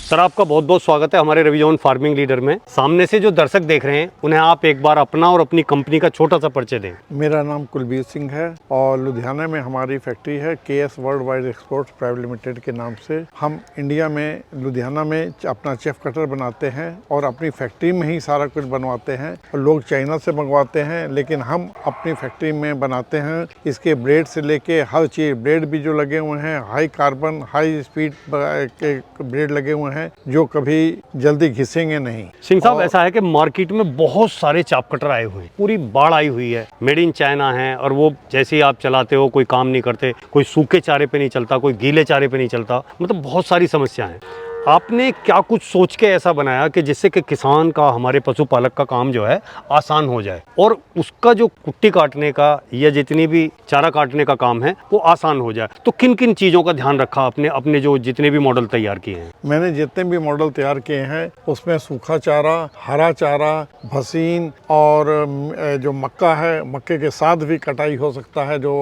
Sir आपका बहुत बहुत स्वागत है हमारे रवि जोन फार्मिंग लीडर में। सामने से जो दर्शक देख रहे हैं उन्हें आप एक बार अपना और अपनी कंपनी का छोटा सा परिचय दें। मेरा नाम कुलबीर सिंह है और लुधियाना में हमारी फैक्ट्री है KS world wide exports private limited के नाम से। हम इंडिया में लुधियाना में अपना चेफ कटर बनाते हैं और अपनी फैक्ट्री में ही सारा कुछ बनवाते हैं और लोग चाइना से मंगवाते हैं, लेकिन हम अपनी फैक्ट्री में बनाते हैं। इसके ब्लेड से लेके हर चीज़, ब्लेड भी जो लगे हुए हैं हाई कार्बन हाई स्पीड के ब्लेड लगे हुए हैं जो कभी जल्दी घिसेंगे नहीं। सिंह साहब ऐसा है कि मार्केट में बहुत सारे चाप कटर आए हुए हैं, पूरी बाढ़ आई हुई है, मेड इन चाइना है और वो जैसे ही आप चलाते हो कोई काम नहीं करते, कोई सूखे चारे पे नहीं चलता, कोई गीले चारे पे नहीं चलता, मतलब बहुत सारी समस्या है। आपने क्या कुछ सोच के ऐसा बनाया कि जिससे कि किसान का, हमारे पशुपालक का काम जो है आसान हो जाए और उसका जो कुट्टी काटने का या जितनी भी चारा काटने का काम है वो आसान हो जाए? तो किन किन चीज़ों का ध्यान रखा आपने अपने जो जितने भी मॉडल तैयार किए हैं? मैंने जितने भी मॉडल तैयार किए हैं उसमें सूखा चारा, हरा चारा, भसीन और जो मक्का है, मक्के के साथ भी कटाई हो सकता है, जो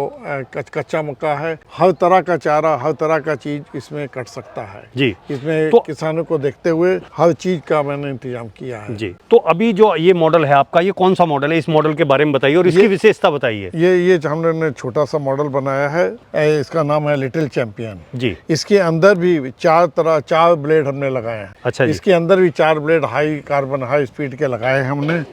कच्चा मक्का है, हर तरह का चारा, हर तरह का चीज़ इसमें कट सकता है जी। इसमें तो किसानों को देखते हुए हर चीज का मैंने इंतजाम किया है जी। तो अभी जो ये मॉडल है आपका, ये कौन सा मॉडल है? इस मॉडल के बारे में बताइए और इसकी विशेषता बताइए। ये हमने छोटा सा मॉडल बनाया है, इसका नाम है लिटिल चैंपियन जी। इसके अंदर भी चार ब्लेड हमने लगाए हैं। अच्छा जी। इसके अंदर भी 4 blade high carbon high speed के लगाए हैं हमने।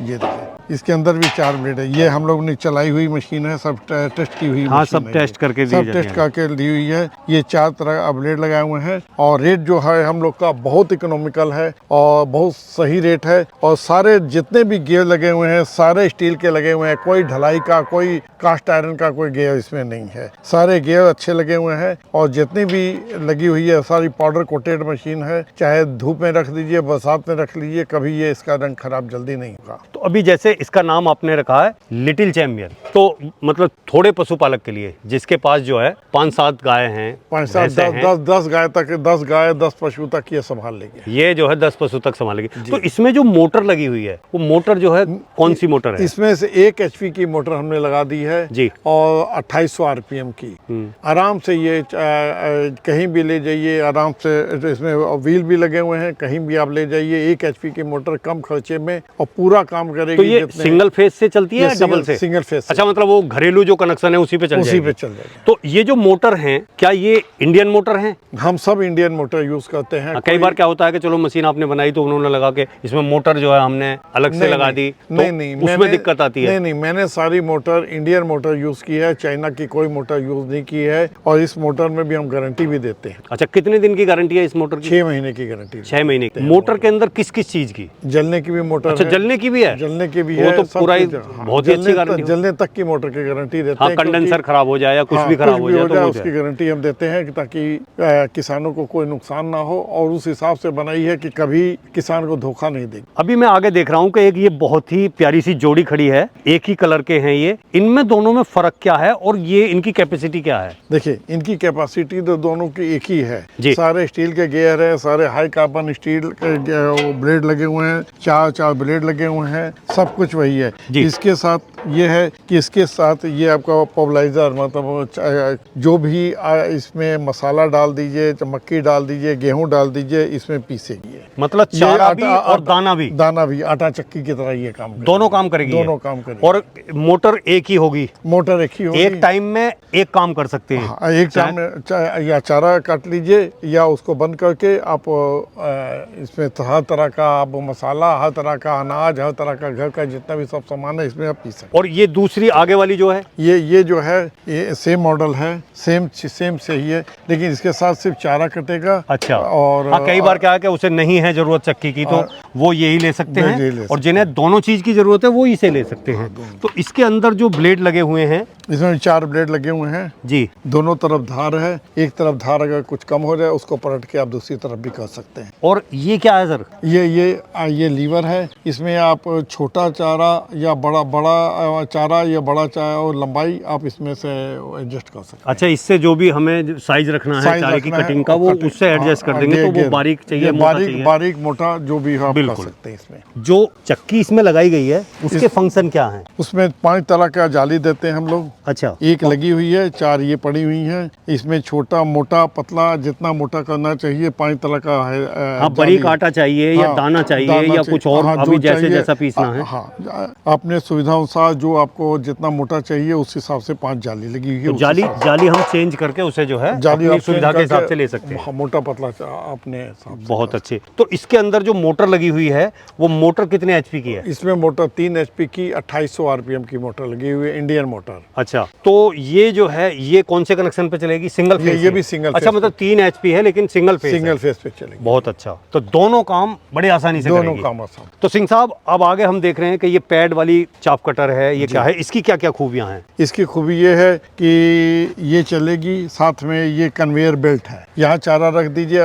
ये देखिए इसके अंदर भी 4 ब्लेड है। ये हम लोग ने चलाई हुई मशीन है, सब टेस्ट की हुई। हाँ, सब टेस्ट करके सब टेस्ट करके दी हुई है। ये 4 तरह का ब्लेड लगाए हुए हैं और रेट जो है हम लोग का बहुत इकोनॉमिकल है और बहुत सही रेट है। और सारे जितने भी गियर लगे हुए हैं सारे स्टील के लगे हुए हैं, कोई ढलाई का, कोई कास्ट आयरन का कोई गियर इसमें नहीं है। सारे गियर अच्छे लगे हुए हैं और जितनी भी लगी हुई है सारी पाउडर कोटेड मशीन है। चाहे धूप में रख दीजिए, बरसात में रख लीजिए, कभी ये इसका रंग खराब जल्दी नहीं होगा। तो अभी जैसे इसका नाम आपने रखा है लिटिल चैंपियन, तो मतलब थोड़े पशुपालक के लिए जिसके पास जो है 5-7 गाय हैं, 10 गाय तक, 10 गाय 10 पशु तक ये संभाल लेंगे। ये जो है 10 पशु तक संभालेगी। तो इसमें जो मोटर लगी हुई है वो मोटर जो है कौन सी मोटर है? इसमें से 1 HP की मोटर हमने लगा दी है जी और 2800 RPM की। आराम से ये कहीं भी ले जाइए आराम से। इसमें व्हील भी लगे हुए हैं, कहीं भी आप ले जाइए। 1 HP की मोटर कम खर्चे में और पूरा काम करेगी। तो ये सिंगल फेज से चलती है या डबल से? Single phase. अच्छा, मतलब वो घरेलू जो कनेक्शन है उसी पे चल जाएगी। तो ये जो मोटर है क्या ये इंडियन मोटर है? हम सब इंडियन मोटर यूज करते हैं। कई बार क्या होता है कि चलो मशीन आपने बनाई तो उन्होंने लगा के इसमें मोटर जो है हमने अलग से लगा दी, नहीं उसमें दिक्कत आती है। नहीं, मैंने सारी मोटर इंडियन मोटर यूज की है, चाइना की कोई मोटर यूज नहीं की है। और इस मोटर में भी हम गारंटी भी देते हैं। अच्छा, कितने दिन की गारंटी है इस मोटर की? 6 महीने की गारंटी। 6 महीने की। मोटर के अंदर किस किस चीज की? जलने की भी मोटर। अच्छा, जलने की भी है? जलने की भी है। वो तो पूरा बहुत ही अच्छी गारंटी। जलने तक की मोटर की गारंटी देते हैं। कंडेंसर खराब हो जाए या कुछ भी खराब हो जाए तो उसकी गारंटी हम देते हैं ताकि किसानों को कोई नुकसान ना हो और उस हिसाब से बनाई है कि कभी किसान को धोखा नहीं देगी। अभी मैं आगे देख रहा हूँ कि एक ये बहुत ही प्यारी सी जोड़ी खड़ी है, एक ही कलर के हैं ये। इनमें दोनों में फर्क क्या है और ये इनकी कैपेसिटी क्या है? देखिए इनकी कैपेसिटी तो दोनों की एक ही है। सारे स्टील के गियर है, सारे हाई कार्बन स्टील के ब्लेड लगे हुए हैं, 4 ब्लेड लगे हुए हैं, सब कुछ वही है। इसके साथ ये है कि इसके साथ ये आपका पॉपुलाइजर, मतलब जो भी इसमें मसाला डाल दीजिए, मक्की डाल दीजिए, गेहूं डाल दीजिए, इसमें पीसेगी। मतलब चारा भी और दाना भी आटा चक्की की तरह ये काम करेगी। दोनों काम करेगी। दोनों काम करेगी। और मोटर एक ही होगी? मोटर एक ही होगी। एक टाइम में एक काम कर सकते हैं। हाँ, एक टाइम में या चारा काट लीजिए या उसको बंद करके आप इसमें हर तरह का आप मसाला, हर तरह का अनाज, हर तरह का घर का जितना भी सब सामान है इसमें आप पी सकते। और ये दूसरी आगे वाली जो है ये जो है ये सेम मॉडल है, सेम से ही है, लेकिन इसके साथ सिर्फ चारा कटेगा। अच्छा। और कई बार क्या है कि उसे नहीं है जरूरत चक्की की तो वो यही ले सकते हैं और जिन्हें दोनों चीज की जरूरत है वो इसे ले सकते हैं। तो इसके अंदर जो ब्लेड लगे हुए हैं, इसमें 4 ब्लेड लगे हुए हैं जी। दोनों तरफ धार है, एक तरफ धार अगर कुछ कम हो जाए उसको पलट के आप दूसरी तरफ भी कर सकते हैं। और ये क्या है सर? ये लीवर है। इसमें आप छोटा चारा या बड़ा चारा या बड़ा चारा और लंबाई आप इसमें से एडजस्ट कर सकते हैं। अच्छा, इससे जो भी हमें साइज रखना है साइज चारे की रखना है, कटिंग का, वो कटिंग, उससे एडजस्ट कर देंगे। हाँ, तो वो बारीक चाहिए, ये मोटा चाहिए। बारीक मोटा जो भी हो आप कर बिल्कुल। सकते हैं इसमें। जो चक्की इसमें लगाई गई है उसके फंक्शन क्या है? उसमें 5 तरह का जाली देते हैं हम लोग। अच्छा, एक लगी हुई है, 4 ये पड़ी हुई हैं। इसमें छोटा मोटा पतला जितना मोटा करना चाहिए 5 तरह का है। हाँ, बारीक आटा चाहिए या हाँ, दाना चाहिए दाना या कुछ और, हाँ, अभी जो जैसे चाहिए, जैसा पीसना है। हाँ, अपने सुविधा अनुसार जो आपको जितना मोटा चाहिए उस हिसाब से 5 जाली लगी हुई है। तो उस जाली हिसाब से। जाली हम चेंज करके उसे जो है जाली अपनी आप सुविधा चेंज के हिसाब करके, से ले सकते हैं। हाँ, मोटा पतला अपने हिसाब से। बहुत अच्छे। तो इसके अंदर जो मोटर लगी हुई है वो मोटर कितने एचपी की है? इसमें मोटर 3 एचपी की 2800 आरपीएम की मोटर लगी हुई है, इंडियन मोटर। अच्छा, तो ये जो है ये कौन से कनेक्शन पे चलेगी? Single phase? ये भी सिंगल अच्छा, फेज मतलब 3 एचपी है लेकिन सिंगल फेज सिंगल है। फेज पे चलेगी। बहुत अच्छा। तो दोनों काम बड़े आसानी से दोनों करेगी। काम आसान। तो सिंह साहब, अब आगे हम देख रहे हैं कि ये पैड वाली चाप कटर है, ये क्या है, इसकी क्या क्या खूबियां हैं? इसकी खूबी ये है कि ये चलेगी, साथ में ये कन्वेयर बेल्ट है। यहाँ चारा रख दीजिए,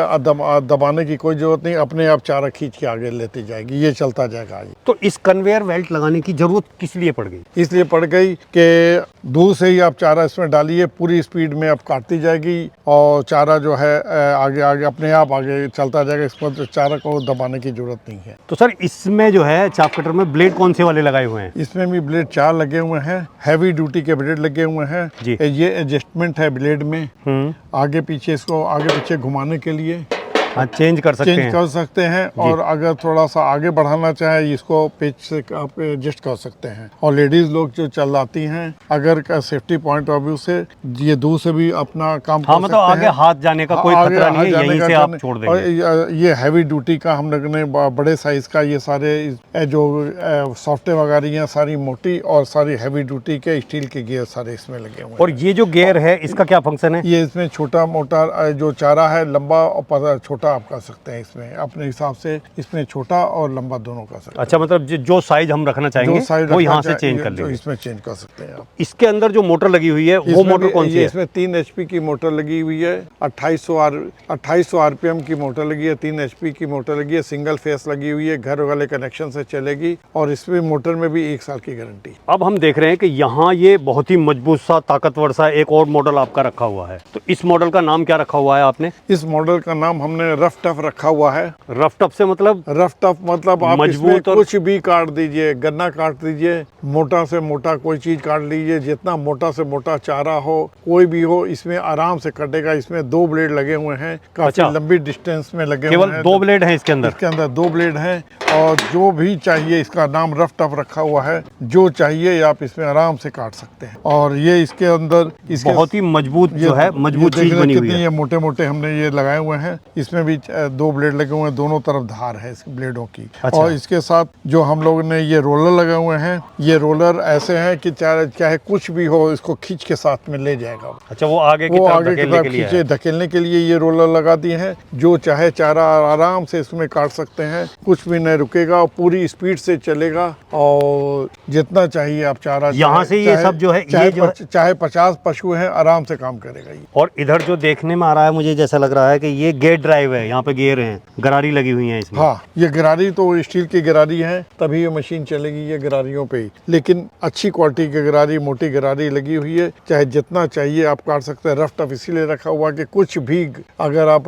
दबाने की कोई जरूरत नहीं, अपने आप चारा खींच के आगे लेती जाएगी, ये चलता जाएगा आगे। तो इस कन्वेयर बेल्ट लगाने की जरूरत किस लिए पड़ गई? इसलिए पड़ गई कि दूर से ही आप चारा इसमें डालिए, पूरी स्पीड में आप काटती जाएगी और चारा जो है आगे आगे अपने आप आगे चलता जाएगा। इसमें तो चारा को दबाने की जरूरत नहीं है। तो सर, इसमें जो है चाप कटर में ब्लेड कौन से वाले लगाए हुए हैं? इसमें भी ब्लेड 4 लगे हुए हैं, हैवी ड्यूटी के ब्लेड लगे हुए हैं जी। ये एडजस्टमेंट है ब्लेड में, आगे पीछे इसको आगे पीछे घुमाने के लिए हाँ, चेंज कर सकते चेंज हैं। कर सकते हैं। और अगर थोड़ा सा आगे बढ़ाना चाहे इसको पेच से आप एडजस्ट कर सकते हैं। और लेडीज लोग जो चलाती हैं, अगर का सेफ्टी पॉइंट ऑफ व्यू से ये दूर से भी अपना काम हाँ, कर मतलब सकते आगे हैं। हाथ जाने का कोई आगे खतरा नहीं हाथ है, जाने यहीं का से डर आप नहीं। छोड़ और देंगे। ये हैवी ड्यूटी का हम लोग ने बड़े साइज का ये सारे जो सॉफ्टवेयर वगैरह सारी मोटी और सारी हैवी ड्यूटी के स्टील के गियर सारे इसमें लगे हुए हैं। और ये जो गियर है इसका क्या फंक्शन है? ये इसमें छोटा मोटा जो चारा है, लंबा और छोटा आप कर सकते हैं। इसमें अपने हिसाब से इसमें छोटा और लंबा दोनों कर सकते हैं। अच्छा, मतलब जो साइज हम रखना चाहेंगे वो यहाँ से चेंज कर लेंगे। इसमें चेंज कर सकते हैं आप। इसके अंदर जो मोटर लगी हुई है वो मोटर कौन सी है? इसमें 3 एचपी की मोटर लगी हुई है, 2800 आरपीएम की मोटर लगी है, 3 एचपी की मोटर लगी है, सिंगल फेस लगी हुई है, घर वाले कनेक्शन से चलेगी। और इसमें मोटर में भी 1 साल की गारंटी। अब हम देख रहे हैं कि यहाँ ये बहुत ही मजबूत सा, ताकतवर सा एक और मॉडल आपका रखा हुआ है। तो इस मॉडल का नाम क्या रखा हुआ है आपने? इस मॉडल का नाम हमने रफ टफ रखा हुआ है। रफ टफ से मतलब? रफ टफ मतलब आप इसमें मजबूत और कुछ भी काट दीजिए, गन्ना काट दीजिए, मोटा से मोटा कोई चीज काट लीजिए, जितना मोटा से मोटा चारा हो, कोई भी हो, इसमें आराम से कटेगा। इसमें 2 ब्लेड लगे हुए हैं, काफी अच्छा। लंबी डिस्टेंस में लगे हुए केवल हैं। 2 ब्लेड हैं इसके अंदर? इसके अंदर 2 ब्लेड हैं और जो भी चाहिए, इसका नाम रफ टफ रखा हुआ है, जो चाहिए आप इसमें आराम से काट सकते हैं। और ये इसके अंदर बहुत ही मजबूत जो है, मजबूत चीज बनी हुई है। ये मोटे मोटे हमने ये लगाए हुए हैं। इसमें भी 2 ब्लेड लगे हुए हैं, दोनों तरफ धार है इस ब्लेडों की। अच्छा। और इसके साथ जो हम लोगों ने ये रोलर लगे हुए हैं, ये रोलर ऐसे हैं कि चाहे कुछ भी हो, इसको खींच के साथ में ले जाएगा। अच्छा, वो आगे की तरफ धकेलने के लिए है। धकेलने के लिए ये रोलर लगा दिए हैं। जो चाहे चारा आराम से इसमें काट सकते हैं, कुछ भी नहीं रुकेगा, पूरी स्पीड से चलेगा और जितना चाहिए आप चारा यहाँ से ये सब जो है, ये जो चाहे 50 पशु हैं, आराम से काम करेगा ये। और इधर जो देखने में आ रहा है, मुझे जैसा लग रहा है कि ये गेयर ड्राइव है, यहाँ पे गियर हैं, गरारी लगी हुई है इसमें। हाँ, ये गरारी तो स्टील की गरारी है, तभी ये मशीन चलेगी ये गरारियों पे ही। लेकिन अच्छी क्वालिटी की गरारी, मोटी गरारी लगी हुई है, चाहे जितना चाहिए आप काट सकते हैं। रफ टफ इसीलिए रखा हुआ कि कुछ भी अगर आप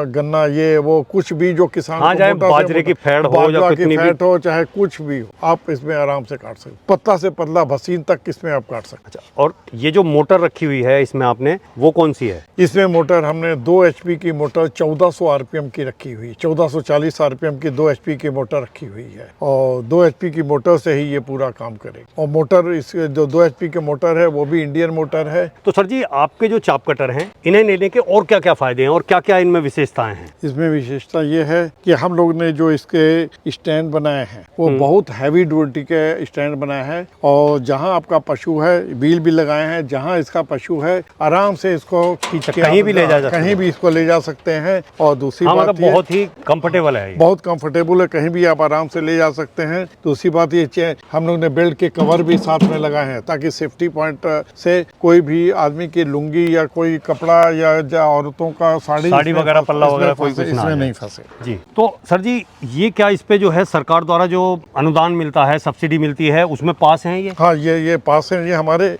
गन्ना ये वो कुछ भी जो किसान हाँ, चाहे बाजरे की फेड हो या कितनी भी हो, चाहे कुछ भी हो, आप इसमें आराम से काट सकते। पतला से पतला भसीन तक इसमें आप काट सकते। अच्छा, और ये जो मोटर रखी हुई है इसमें आपने, वो कौन सी है? इसमें मोटर हमने 2 एचपी की मोटर 1400 आरपीएम की रखी हुई, 1440 आरपीएम की 2 एचपी की मोटर रखी हुई है। और 2 एचपी की मोटर से ही ये पूरा काम करेगा। और मोटर इस जो 2 एचपी की मोटर है वो भी इंडियन मोटर है। तो सर जी, आपके जो चाप कटर हैं, इन्हें लेने के और क्या क्या फायदे हैं और क्या क्या इनमें विशेषताएं हैं? इसमें विशेषता ये है कि हम लोग ने जो इसके स्टैंड बनाए हैं वो बहुत हैवी ड्यूटी के स्टैंड बनाए हैं। और जहां आपका पशु है, व्हील भी लगाए हैं, जहां इसका पशु है आराम से इसको खींच के कहीं भी ले जा सकते हैं। कहीं भी इसको ले जा सकते हैं। और और दूसरी हाँ बात मतलब ये बहुत ही कंफर्टेबल है ये। बहुत कंफर्टेबल है, कहीं भी आप आराम से ले जा सकते हैं। दूसरी बात ये हम लोग ने बेल्ट के कवर भी साथ में लगाए हैं ताकि सेफ्टी पॉइंट से कोई भी आदमी की लुंगी या कोई कपड़ा या औरतों का साड़ी इसमें वगैरह पल्ला इसमें वगैरह कोई फंसे- कुछ ना आ इसमें जाए। नहीं फंसे। जी तो सर जी ये क्या इस पे जो है सरकार द्वारा जो अनुदान मिलता है, सब्सिडी मिलती है, उसमें पास हैं ये? हाँ, ये पास है,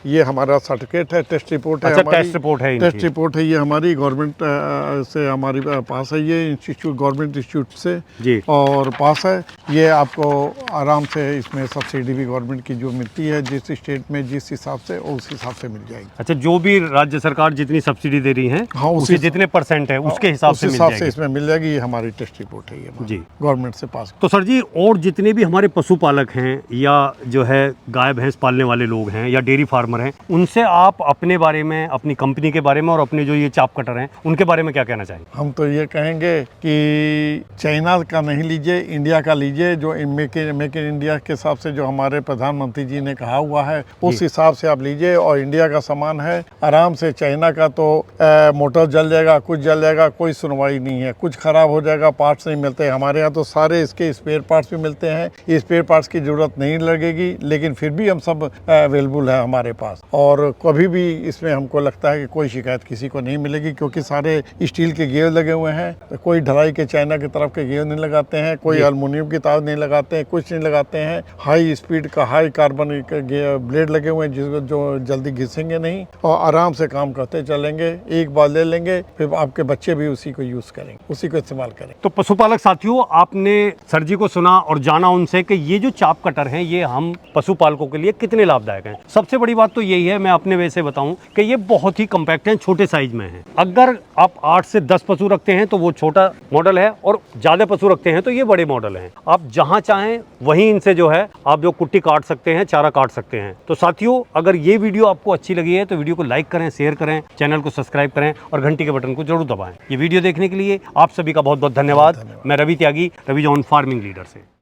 ये हमारा सर्टिफिकेट है, टेस्ट रिपोर्ट है। अच्छा, हमारी टेस्ट रिपोर्ट है इनकी। टेस्ट रिपोर्ट है, ये हमारी गवर्नमेंट से हमारी पास है, ये इंस्टीट्यूट गवर्नमेंट इंस्टीट्यूट से जी। और पास है। ये आपको आराम से इसमें सब्सिडी भी गवर्नमेंट की जो मिलती है जिस स्टेट में जिस हिसाब से उस हिसाब से मिल जाएगी। अच्छा, जो भी राज्य सरकार जितनी सब्सिडी दे रही है हाँ, उसके जितने परसेंट है उसके हिसाब से मिल जाएगी। इसमें मिल जाएगी। ये हमारी टेस्ट रिपोर्ट है, ये जी। गवर्नमेंट से पास। तो सर जी और जितने भी हमारे पशुपालक हैं या जो है गाय भैंस पालने वाले लोग हैं या डेयरी फार्मर हैं, उनसे आप अपने बारे में, अपनी कंपनी के बारे में और अपने जो ये चाप कटर हैं उनके बारे में क्या कहना चाहेंगे? हम तो ये कहेंगे कि चाइना का नहीं लीजिए, इंडिया का लीजिए। जो मेक इन इंडिया के हिसाब से जो हमारे प्रधानमंत्री जी ने कहा हुआ है उस हिसाब से आप लीजिए। और इंडिया का सामान है आराम से। चाइना का तो मोटर जल जाएगा, कुछ जल जाएगा, कोई सुनवाई नहीं है, कुछ खराब हो जाएगा, पार्ट्स नहीं मिलते। हमारे यहाँ तो सारे इसके स्पेयर पार्ट्स भी मिलते हैं। स्पेयर पार्ट्स की जरूरत नहीं लगेगी, लेकिन फिर भी हम सब अवेलेबल है हमारे पास। और कभी भी इसमें हमको लगता है कि कोई शिकायत किसी को नहीं मिलेगी, क्योंकि सारे स्टील के गेयर लगे हुए हैं। तो कोई ढलाई के चाइना की तरफ के गेयर नहीं लगाते हैं, कोई एल्युमिनियम की तार नहीं लगाते हैं, कुछ नहीं लगाते हैं। हाई स्पीड का हाई कार्बन ब्लेड लगे हुए हैं जिसको जो जल्दी घिसेंगे नहीं और आराम से काम करते चलेंगे। एक बार ले लेंगे, फिर आपके बच्चे भी उसी को यूज करेंगे, उसी को इस्तेमाल करेंगे। तो पशुपालक साथियों, आपने सर जी को सुना और जाना उनसे कि ये जो चाप कटर हैं ये हम पशुपालकों के लिए कितने लाभदायक हैं। सबसे बड़ी बात तो यही है, मैं अपने वे से बताऊं कि ये बहुत ही कम्पैक्ट हैं, छोटे साइज में हैं। अगर आप 8 से 10 पशु रखते हैं तो वो छोटा मॉडल है, और ज्यादा पशु रखते हैं तो ये बड़े मॉडल हैं। आप जहां चाहें वहीं इनसे जो है आप जो कुट्टी काट सकते हैं, चारा काट सकते हैं। तो साथियों, अगर ये वीडियो आपको अच्छी लगी है तो वीडियो को लाइक करें, शेयर करें, चैनल को सब्सक्राइब करें और घंटी के बटन को जरूर दबाएं। ये वीडियो देखने के लिए आप सभी का बहुत बहुत धन्यवाद। मैं रवि त्यागी, रवि जॉन फार्मिंग लीडर से।